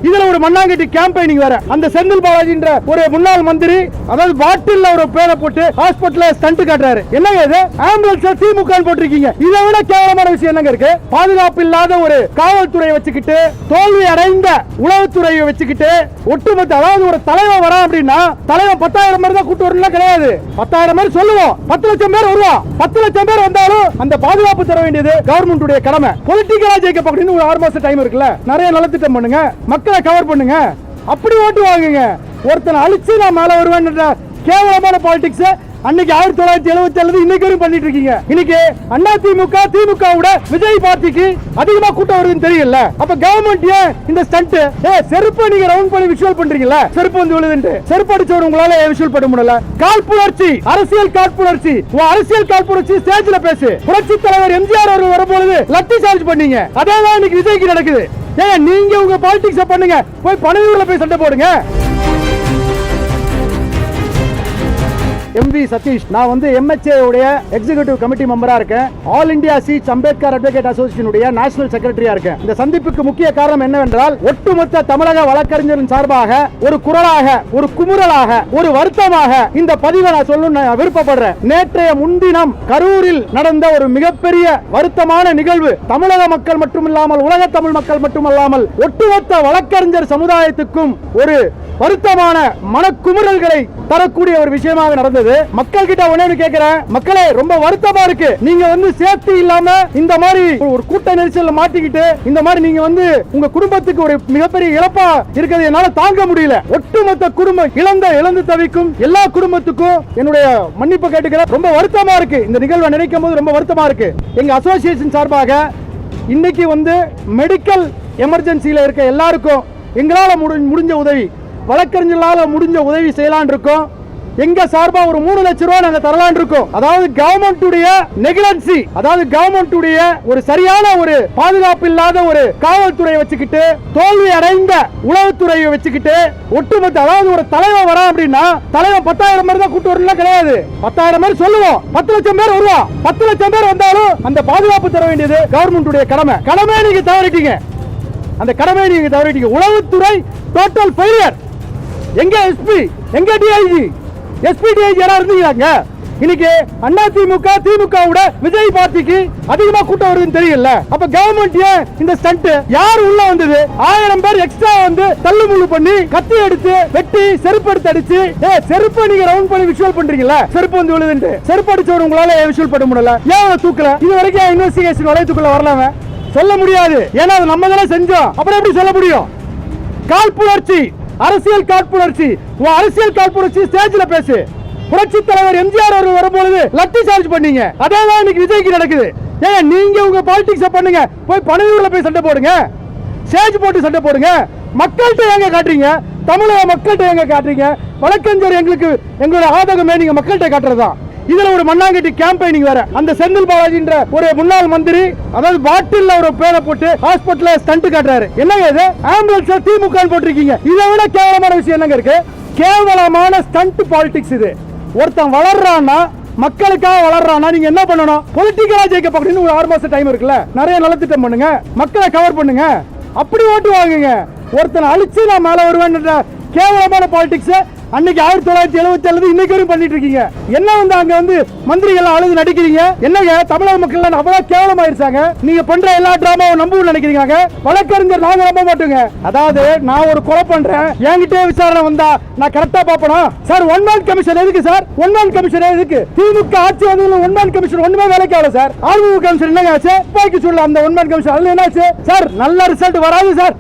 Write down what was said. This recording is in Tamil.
இதுல ஒரு மண்ணாங்கட்டி கேம்பெயினிங் வேற. அந்த செந்தில் பாலாஜின்ற ஒரு முன்னாள் மந்திரி அதாவது பாட்டில்ல ஒரு பேரை போட்டு ஹாஸ்பிடல்ல ஸ்டண்ட் காட்டுறாரு. என்னங்க இது? ஆம்புலன்ஸ்ல திமுக போட்டிருக்கீங்க. இதை விட கேவலமான விஷயம் என்னங்க இருக்கு? பாதுகாப்பு இல்லாத ஒரு காவல்துறையை வச்சுக்கிட்டு, தோல்வி அடைந்த உளவுத்துறையை வச்சுக்கிட்டு, ஒட்டுமொத்த அதாவது ஒரு தலைவன் வரா அப்படின்னா தலைவன் 10,000 பேர் தான் கூட்டு வரலாம் கிடையாது. 10,000 பேர் சொல்லுவோம், 10 லட்சம் பேர் வருவான். 10 லட்சம் பேர் வந்தாலும் அந்த பாதுகாப்பு தர வேண்டியது கவர்மெண்ட் உடைய கடமை. பொலிட்டிக்கலா ஜெயிக்க பார்க்கணும். ஒரு 6 மாசம் டைம் இருக்குல்ல, நிறைய நலத்திட்டம் பண்ணுங்க, மக்களை கவர் பண்ணுங்க, அப்படி ஓட்டு வாங்குங்க. ஒருத்தனை அழிச்சு நான் மேல வருவேன் கேவலமான பாலிடிக்ஸ் அன்னைக்கு 1977 இன்னைக்கு வரைக்கும் பண்ணிட்டு இருக்கீங்க. இன்னைக்கு அண்ணா திமுக திமுகவோட விஜய் பார்ட்டிக்கு அதிகமா கூட்டம் வருதுன்னு தெரியல. அப்ப கவர்மெண்ட் ஏன் இந்த ஸ்டண்ட்? செருப்பு நீங்க ரவுண்ட் பண்ணி விஷுவல் பண்றீங்கல்ல, செருப்பு வந்து விழுதுன்னு. செருப்பு அடிச்சவர் உங்களால விஷுவல் பண்ண முடியல. காழ்ப்புணர்ச்சி, அரசியல் காழ்ப்புணர்ச்சி. அரசியல் காழ்ப்புணர்ச்சி ஸ்டேஜ்ல பேசு. புரட்சி தலைவர் எம்ஜிஆர் அவர்கள் வரும்போது லத்தி சார்ஜ் பண்ணீங்க. அதேதான் இன்னைக்கு விஜய்க்கு நடக்குது. நீங்க உங்க பாலிடிக்ஸ் பண்ணுங்க, போய் பனையூர்ல போய் சண்டை போடுங்க. எம்வி சதீஷ், நான் வந்து MHA உடைய எக்ஸிகியூட்டிவ் கமிட்டி மெம்பரா இருக்கேன். All India seats Ambedkar advocate association உடைய நேஷனல் செக்ரட்டரியா இருக்கேன். இந்த சந்திப்புக்கு முக்கிய காரணம் என்னவென்றால், ஒட்டுமொத்த தமிழக வழக்கறிஞரின் சார்பாக ஒரு குரலாக, ஒரு குமுறலாக, ஒரு வருத்தமாக இந்த பதிவை நான் சொல்லணும்னு விருப்பப்படுறேன். நேற்றைய முன்தினம் கரூரில் நடந்த ஒரு மிகப்பெரிய வருத்தமான நிகழ்வு தமிழக மக்கள் மட்டுமில்லாமல், உலக தமிழ் மக்கள் மட்டுமல்லாமல் ஒட்டுமொத்த வழக்கறிஞர் சமுதாயத்துக்கும் ஒரு வருத்தமான மனக்குமுறல்களை தரக்கூடிய ஒரு விஷயமாக நடந்தது. மக்கள் கிட்ட ஒண்ணே கேட்கிறேன், மக்களே ரொம்ப வருத்தமா இருக்கு. நீங்க வந்து சேஃப்டி இல்லாம இந்த மாதிரி ஒரு கூட்ட நெரிசல்ல மாட்டிக்கிட்டு இந்த மாதிரி நீங்க வந்து உங்க குடும்பத்துக்கு ஒரு மிகப்பெரிய இழப்பா இருக்கிறது என்னால தாங்க முடியல. ஒட்டுமொத்த குடும்பம் இழந்து தவிக்கும் எல்லா குடும்பத்துக்கும் என்னுடைய மன்னிப்பு கேட்டுக்கிறேன். ரொம்ப வருத்தமா இருக்கு. இந்த நிகழ்வை நினைக்கும் போது ரொம்ப வருத்தமா இருக்கு. எங்க அசோசியேஷன் சார்பாக இன்னைக்கு வந்து மெடிக்கல் எமர்ஜென்சியில இருக்க எல்லாருக்கும் எங்களால முடிஞ்ச உதவி, வழக்கறிஞர்களால முடிஞ்ச உதவி செய்யலான் இருக்கோம். எங்க சார்பா ஒரு 3 லட்சம் ரூபாய் நாங்க தரலான் இருக்கோம். அதாவது கவர்மெண்ட் உடைய நெக்லன்சி, அதாவது கவர்மெண்ட் உடைய ஒரு சரியான ஒரு பாதுகாப்பு இல்லாத ஒரு காவல்துறையை வச்சுக்கிட்டு, தோல்வி அடைந்த உளவுத்துறையை வச்சுக்கிட்டு, ஒட்டுமொத்த அதாவது ஒரு தலைவன் வரா அப்படின்னா தலைவன் 10,000 பேர் தான் கூட்டு வரலாம் கிடையாது. 10,000 பேர் சொல்லுவோம், 10 லட்சம் பேர் வருவான். 10 லட்சம் பேர் வந்தாலும் அந்த பாதுகாப்பு தர வேண்டியது கவர்மெண்ட் உடைய கடமை. கடமையை நீங்க தவறிட்டீங்க. அந்த கடமையை நீங்க தவறிட்டீங்க. உளவுத்துறை டோட்டல் ஃபெயிலியர். எங்க எஸ்பி, எங்க டிஐஜி? எஸ்பி டிஐஜி யாரா இருந்தீங்க? இன்னைக்கு அண்ணா திமுக திமுகவோட விஜய் பார்ட்டிக்கு அதிகமா கூட்டம் வருதுன்னு தெரியல. அப்ப கவர்மெண்ட் ஏன் இந்த ஸ்டண்ட்? யார் உள்ள வந்தது? 1000 பேர் எக்ஸ்ட்ரா வந்து தள்ளுமுள்ளு பண்ணி, கத்தி எடுத்து வெட்டி, செருப்பு எடுத்து அடிச்சு, செருப்பு நீங்க ரவுண்ட் பண்ணி விஷுவல் பண்றீங்கல்ல, செருப்பு வந்து விழுதுன்னு. செருப்பு அடிச்சவர் உங்களால விஷுவல் பண்ண முடியல. ஏன் தூக்கல? இது வரைக்கும் இன்வெஸ்டிகேஷன் வளையத்துக்குள்ள வரலாம சொல்ல முடியாது. ஏன்னா அது நம்ம தானே செஞ்சோம். அப்புறம் எப்படி சொல்ல முடியும்? காழ்ப்புணர்ச்சி, அரசியல் காழ்ப்புணர்ச்சி. அரசியல் காழ்ப்புணர்ச்சி ஸ்டேஜ்ல பேசு. புரட்சி தலைவர் எம்ஜிஆர் அவர்கள் வரும்போது லத்தி சார்ஜ் பண்ணீங்க. அதேதான் இன்னைக்கு விஜய்க்கு நடக்குது. நீங்க உங்க பாலிடிக்ஸ் பண்ணுங்க, போய் பனையூர்ல போய் சண்டை போடுங்க, ஸ்டேஜ் போட்டு சண்டை போடுங்க. மக்கள்கிட்ட எங்க காட்டுறீங்க? தமிழக மக்கள்கிட்ட எங்க காட்டுறீங்க? வழக்கறிஞர் எங்களுக்கு எங்களுடைய ஆதகமே நீங்க மக்கள்கிட்ட காட்டுறதா? இதுல ஒரு மண்ணாங்கட்டி கேம்பெயினிங் வேற. அந்த செந்தில் பாலாஜின்ற ஒரு முன்னாள் மந்திரி அதாவது பாட்டில்ல ஒரு பேரை போட்டு ஹாஸ்பிடல்ல ஸ்டண்ட் காட்டுறாரு. என்னங்க இது? ஆம்புலன்ஸ்ல திமுக போட்டிருக்கீங்க. இதை விட கேவலமான விஷயம் என்னங்க இருக்கு? கேவலமான ஸ்டண்ட் பாலிடிக்ஸ் இது. ஒருத்தன் வளர்றான்னா, மக்களுக்காக வளர்றானா, நீங்க என்ன பண்ணணும்? பொலிட்டிக்கலா ஜெயிக்க பார்க்கணும். ஒரு 6 மாசம் டைம் இருக்குல்ல, நிறைய நலத்திட்டம் பண்ணுங்க, மக்களை கவர் பண்ணுங்க, அப்படி ஓட்டு வாங்குங்க. ஒருத்தனை அழிச்சு நான் மேல வருவேன் கேவலமான பாலிடிக்ஸ் அன்னைக்கு 1977 இன்னைக்கு வரைக்கும் பண்ணிட்டு இருக்கீங்க. என்ன வந்து அங்க வந்து மந்திரிகள் அழுது நடிக்கிறீங்க? என்னங்க தமிழக மக்கள் அவ்வளவு கேவலமாயிருச்சாங்க? நீங்க பண்ற எல்லா டிராமாவும் நம்பவும் நினைக்கிறீங்க. வழக்கறிஞர் நாங்க நம்ப மாட்டோங்க. அதாவது நான் ஒரு கொலை பண்றேன், என்கிட்ட விசாரணை வந்தா நான் கரெக்டா பாப்பனா? சார் ஒன் மேன் கமிஷன் எதுக்கு சார்? ஒன் மேன் கமிஷன் எதுக்கு? திமுக ஆட்சி வந்து ஒன் மேன் கமிஷன் ஒண்ணுமே வேலைக்கு ஆகல சார். ஆர்வ கமிஷன் என்னங்க ஆச்சு? பாக்கி சொல்ல அந்த ஒன் மேன் கமிஷன் அதுல என்னாச்சு சார்? நல்ல ரிசல்ட் வராது சார்.